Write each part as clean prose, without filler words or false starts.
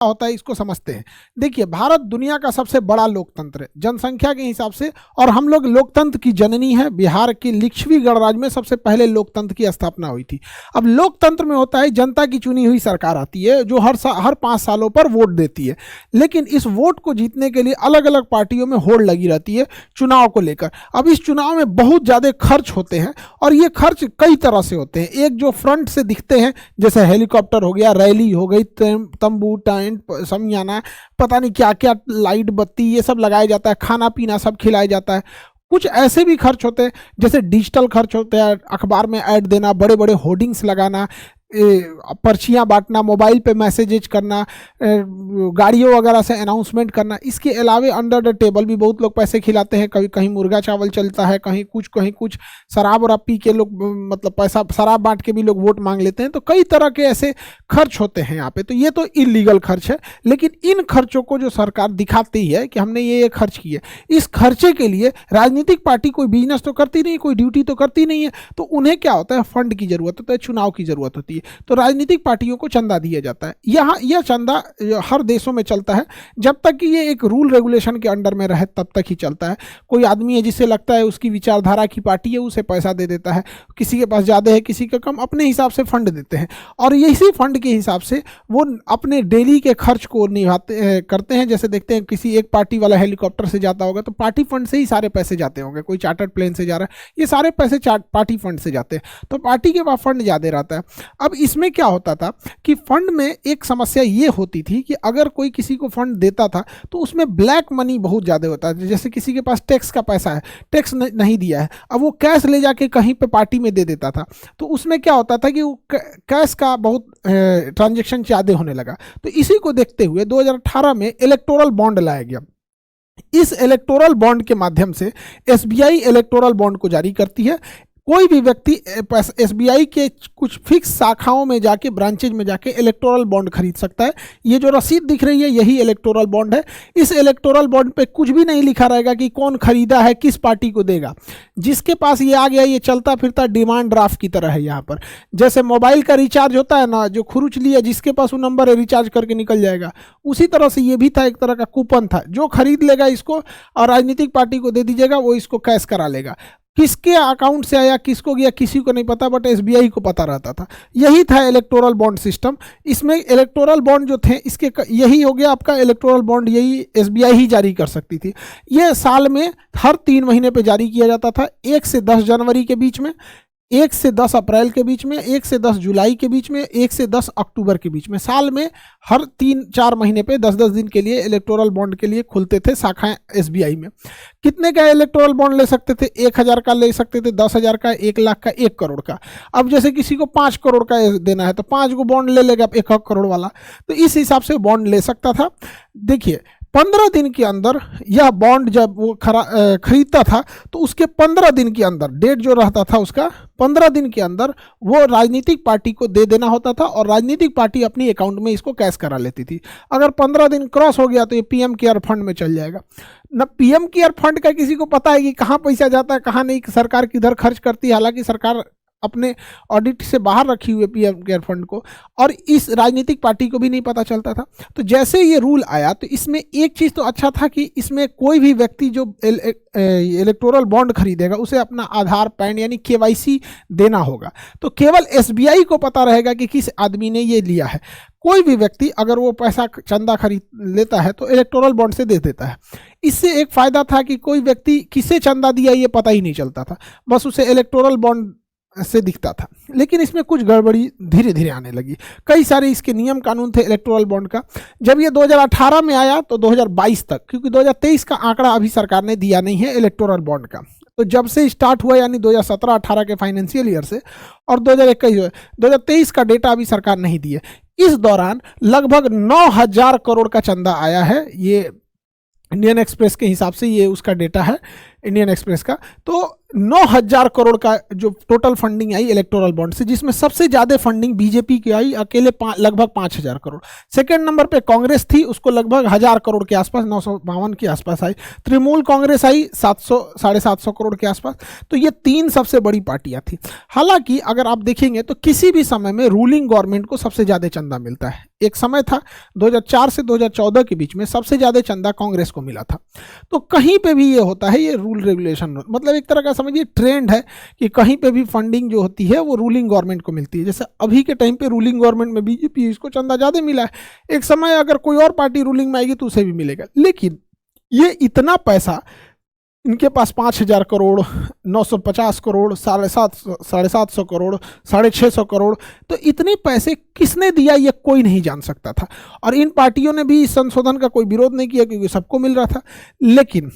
होता है इसको समझते हैं। देखिए, भारत दुनिया का सबसे बड़ा लोकतंत्र है जनसंख्या के हिसाब से, और हम लोग लोकतंत्र की जननी है। बिहार के लिच्छवी गणराज्य में सबसे पहले लोकतंत्र की स्थापना हुई थी। अब लोकतंत्र में होता है जनता की चुनी हुई सरकार आती है जो हर 5 सालों पर वोट देती है, लेकिन इस वोट को जीतने के लिए अलग अलग पार्टियों में होड़ लगी रहती है चुनाव को लेकर। अब इस चुनाव में बहुत ज़्यादा खर्च होते हैं, और ये खर्च कई तरह से होते हैं। एक जो फ्रंट से दिखते हैं, जैसे हेलीकॉप्टर हो गया, रैली हो गई, तंबू, टेंट, समियाना, पता नहीं क्या क्या, लाइट बत्ती, ये सब लगाया जाता है, खाना पीना सब खिलाया जाता है। कुछ ऐसे भी खर्च होते हैं जैसे डिजिटल खर्च होते हैं, अखबार में ऐड देना, बड़े बड़े होर्डिंग्स लगाना, पर्चियाँ बांटना, मोबाइल पे मैसेजेज करना, गाड़ियों वगैरह से अनाउंसमेंट करना। इसके अलावे अंडर द टेबल भी बहुत लोग पैसे खिलाते हैं। कभी कहीं मुर्गा चावल चलता है, कहीं कुछ शराब और पी के लोग, मतलब पैसा शराब बांट के भी लोग वोट मांग लेते हैं। तो कई तरह के ऐसे खर्च होते हैं यहाँ पे। तो ये तो इलीगल खर्च है, लेकिन इन खर्चों को जो सरकार दिखाती है कि हमने ये खर्च किए, इस खर्चे के लिए राजनीतिक पार्टी कोई बिजनेस तो करती नहीं, कोई ड्यूटी तो करती नहीं है। तो उन्हें क्या होता है, फंड की जरूरत होता है, चुनाव की जरूरत होती है। तो राजनीतिक पार्टियों को चंदा दिया जाता है। यह चंदा हर देशों में चलता है, जब तक कि ये एक रूल रेगुलेशन के अंडर में रहे तब तक ही चलता है। कोई आदमी है जिसे लगता है उसकी विचारधारा की पार्टी है, उसे पैसा दे देता है, किसी के पास ज़्यादा है किसी का कम, अपने हिसाब से फंड देते हैं, और इसी फंड के हिसाब से वो अपने डेली के खर्च को निभाते करते हैं। जैसे देखते हैं किसी एक पार्टी वाला हेलीकॉप्टर से जाता होगा तो पार्टी फंड से ही सारे पैसे जाते होंगे, कोई चार्टर्ड प्लेन से जा रहा है, ये सारे पैसे पार्टी फंड से जाते हैं। तो पार्टी के पास फंड ज़्यादा रहता है। अब इसमें क्या होता था कि फंड में एक समस्या ये होती थी कि अगर कोई किसी को फंड देता था तो उसमें ब्लैक मनी बहुत ज़्यादा होता है। जैसे किसी के पास टैक्स का पैसा है, टैक्स नहीं दिया है, अब वो कैश ले जाके कहीं पे पार्टी में दे देता था, तो उसमें क्या होता था कि वो कैश का बहुत ट्रांजैक्शन ज़्यादा होने लगा। तो इसी को देखते हुए 2018 में इलेक्टोरल बॉन्ड लाया गया। इस इलेक्टोरल बॉन्ड के माध्यम से एसबीआई इलेक्टोरल बॉन्ड को जारी करती है। कोई भी व्यक्ति एसबीआई के कुछ फिक्स शाखाओं में जाके, ब्रांचेज में जाके इलेक्टोरल बॉन्ड खरीद सकता है। ये जो रसीद दिख रही है यही इलेक्टोरल बॉन्ड है। इस इलेक्टोरल बॉन्ड पे कुछ भी नहीं लिखा रहेगा कि कौन खरीदा है, किस पार्टी को देगा। जिसके पास ये आ गया, ये चलता फिरता डिमांड ड्राफ्ट की तरह है। यहाँ पर जैसे मोबाइल का रिचार्ज होता है ना, जो खुरुच लिया जिसके पास वो नंबर है, रिचार्ज करके निकल जाएगा, उसी तरह से ये भी था, एक तरह का कूपन था। जो खरीद लेगा इसको और राजनीतिक पार्टी को दे दीजिएगा, वो इसको कैश करा लेगा। किसके अकाउंट से आया, किसको गया, किसी को नहीं पता, बट एसबीआई को पता रहता था। यही था इलेक्टोरल बॉन्ड सिस्टम। इसमें इलेक्टोरल बॉन्ड जो थे, इसके यही हो गया आपका इलेक्टोरल बॉन्ड, यही एसबीआई ही जारी कर सकती थी। ये साल में हर 3 महीने पे जारी किया जाता था, 1 से 10 जनवरी के बीच में, 1 से 10 अप्रैल के बीच में, 1 से 10 जुलाई के बीच में, 1 से 10 अक्टूबर के बीच में। साल में हर 3-4 महीने पे 10-10 दिन के लिए इलेक्टोरल बॉन्ड के लिए खुलते थे शाखाएं एसबीआई में। कितने का इलेक्टोरल बॉन्ड ले सकते थे? 1000 का ले सकते थे, 10,000 का, 1 लाख का, 1 करोड़ का। अब जैसे किसी को 5 करोड़ का देना है तो 5 को बॉन्ड ले लेगा 1 करोड़ वाला, तो इस हिसाब से बॉन्ड ले सकता था। देखिए, 15 दिन के अंदर यह बॉन्ड जब वो खरीदता था तो उसके 15 दिन के अंदर, डेट जो रहता था उसका 15 दिन के अंदर वो राजनीतिक पार्टी को दे देना होता था, और राजनीतिक पार्टी अपनी अकाउंट में इसको कैश करा लेती थी। अगर 15 दिन क्रॉस हो गया तो ये पीएम केयर फंड में चल जाएगा। न पीएम केयर फंड का किसी को पता है कि कहाँ पैसा जाता है, कहाँ नहीं, सरकार किधर खर्च करती है। हालांकि सरकार अपने ऑडिट से बाहर रखी हुई पीएम केयर फंड को, और इस राजनीतिक पार्टी को भी नहीं पता चलता था। तो जैसे ये रूल आया तो इसमें एक चीज़ तो अच्छा था कि इसमें कोई भी व्यक्ति जो इलेक्टोरल बॉन्ड खरीदेगा उसे अपना आधार, पैन यानी केवाईसी देना होगा। तो केवल एसबीआई को पता रहेगा कि किस आदमी ने ये लिया है। कोई भी व्यक्ति अगर वो पैसा चंदा खरीद लेता है तो इलेक्टोरल बॉन्ड से दे देता है। इससे एक फ़ायदा था कि कोई व्यक्ति किसे चंदा दिया ये पता ही नहीं चलता था, बस उसे इलेक्टोरल बॉन्ड से दिखता था। लेकिन इसमें कुछ गड़बड़ी धीरे धीरे आने लगी। कई सारे इसके नियम कानून थे इलेक्टोरल बॉन्ड का। जब ये 2018 में आया तो 2022 तक, क्योंकि 2023 का आंकड़ा अभी सरकार ने दिया नहीं है इलेक्टोरल बॉन्ड का, तो जब से स्टार्ट हुआ यानी 2017-18 के फाइनेंशियल ईयर से, और 2023 का डेटा अभी सरकार नहीं दी है। इस दौरान लगभग 9,000 करोड़ का चंदा आया है। ये इंडियन एक्सप्रेस के हिसाब से ये उसका डेटा है, इंडियन एक्सप्रेस का। तो 9,000 करोड़ का जो टोटल फंडिंग आई इलेक्टोरल बॉन्ड से, जिसमें सबसे ज्यादा फंडिंग बीजेपी की आई, अकेले लगभग 5,000 करोड़। सेकंड नंबर पे कांग्रेस थी, उसको लगभग 1,000 करोड़ के आसपास, 952 के आसपास आई। तृणमूल कांग्रेस आई 700-750 करोड़ के आसपास। तो ये 3 सबसे बड़ी पार्टियां थी। हालांकि अगर आप देखेंगे तो किसी भी समय में रूलिंग गवर्नमेंट को सबसे ज्यादा चंदा मिलता है। एक समय था 2004 से 2014 के बीच में सबसे ज्यादा चंदा कांग्रेस को मिला था। तो कहीं पे भी ये होता है, ये रूल रेगुलेशन, मतलब एक तरह का समझिए ट्रेंड है कि कहीं पे भी फंडिंग जो होती है वो रूलिंग गवर्नमेंट को मिलती है। जैसे अभी के टाइम पे रूलिंग गवर्नमेंट में बीजेपी, इसको चंदा ज्यादा मिला है। एक समय अगर कोई और पार्टी रूलिंग में आएगी तो उसे भी मिलेगा। लेकिन ये इतना पैसा इनके पास 5,000 करोड़, 950 करोड़, 750 करोड़, 650 करोड़, तो इतने पैसे किसने दिया ये कोई नहीं जान सकता था। और इन पार्टियों ने भी इस संशोधन का कोई विरोध नहीं किया क्योंकि सबको मिल रहा था। लेकिन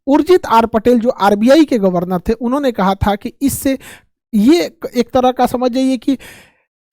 उर्जित आर पटेल जो आरबीआई के गवर्नर थे, उन्होंने कहा था कि इससे ये एक तरह का समझ जाइए कि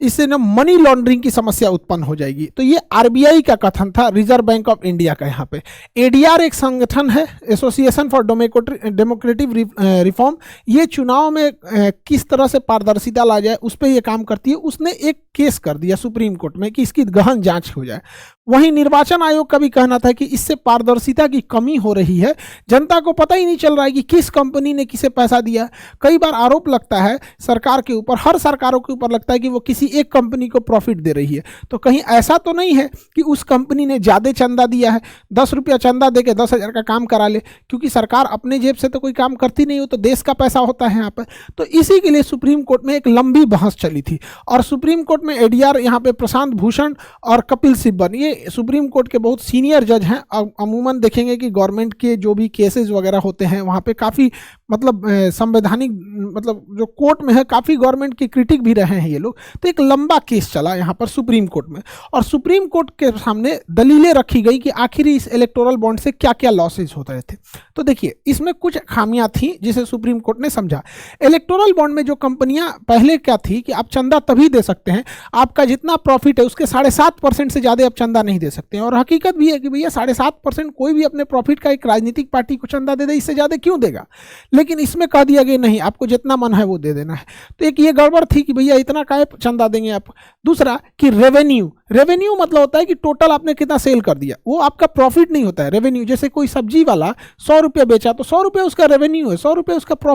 इससे ना मनी लॉन्ड्रिंग की समस्या उत्पन्न हो जाएगी। तो ये आरबीआई का कथन था, रिजर्व बैंक ऑफ इंडिया का। यहाँ पे एडीआर एक संगठन है, एसोसिएशन फॉर डेमोक्रेटिक रिफॉर्म। ये चुनाव में किस तरह से पारदर्शिता ला जाए उस पर ये काम करती है। उसने एक केस कर दिया सुप्रीम कोर्ट में कि इसकी गहन जांच हो जाए। वहीं निर्वाचन आयोग का भी कहना था कि इससे पारदर्शिता की कमी हो रही है, जनता को पता ही नहीं चल रहा है कि किस कंपनी ने किसे पैसा दिया। कई बार आरोप लगता है सरकार के ऊपर, हर सरकारों के ऊपर लगता है कि वो किसी एक कंपनी को प्रॉफिट दे रही है। तो कहीं ऐसा तो नहीं है कि उस कंपनी ने ज़्यादा चंदा दिया है, 10 रुपया चंदा दे के 10,000 का काम करा ले, क्योंकि सरकार अपने जेब से तो कोई काम करती नहीं हो, तो देश का पैसा होता है यहाँ पर। तो इसी के लिए सुप्रीम कोर्ट में एक लंबी बहस चली थी। और सुप्रीम कोर्ट में एडीआर यहाँ पे प्रशांत भूषण और कपिल सिब्बल, ये सुप्रीम कोर्ट के बहुत सीनियर जज हैं। अमूमन देखेंगे कि गवर्नमेंट के जो भी केसेस वगैरह होते हैं वहाँ पे काफ़ी मतलब संवैधानिक, मतलब जो कोर्ट में है काफ़ी गवर्नमेंट के क्रिटिक भी रहे हैं ये लोग। तो एक लंबा केस चला यहाँ पर सुप्रीम कोर्ट में, और सुप्रीम कोर्ट के सामने दलीलें रखी गई कि आखिर इस इलेक्टोरल बॉन्ड से क्या क्या लॉसेज होते रहे थे। तो देखिए इसमें कुछ खामियां थी जिसे सुप्रीम कोर्ट ने समझा। इलेक्टोरल बॉन्ड में जो कंपनियां पहले क्या थी कि आप चंदा तभी दे सकते हैं, आपका जितना प्रॉफिट है उसके 7.5% से ज़्यादा आप चंदा नहीं दे सकते हैं। और हकीकत भी है कि भैया 7.5% कोई भी अपने प्रॉफिट का एक राजनीतिक पार्टी को चंदा दे दे, इससे ज़्यादा क्यों देगा। लेकिन इसमें कह दिया गया नहीं, आपको जितना मन है वो दे देना है। तो एक ये गड़बड़ थी कि भैया इतना काहे चंदा देंगे आप। दूसरा कि रेवेन्यू मतलब होता है कि टोटल आपने कितना सेल कर दिया, वो आपका प्रॉफिट नहीं होता है। रेवेन्यू जैसे कोई सब्जी वाला 100 रुपये बेचा तो 100 रुपये उसका रेवेन्यू है, 100 रुपये उसका प्रॉफिट